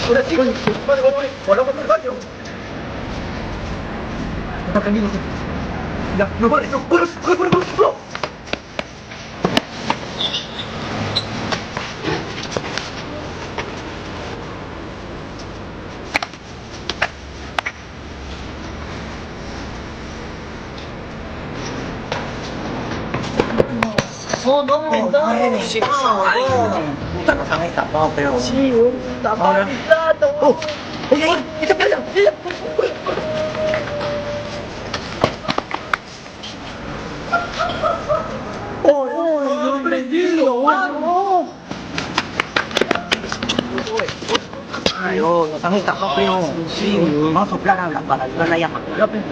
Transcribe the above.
Udah sih, wala ko ng radyo. Nakakagin ako. Ya, lupa ito. Oh, no, no. Puta na sangay tapa pero. Siyo, tama kita to. Oh, ay, ito pala. Oh, prendido. Ay, nasangay tapa pero. Mga sopla na lang para. Lalayak. Lapin.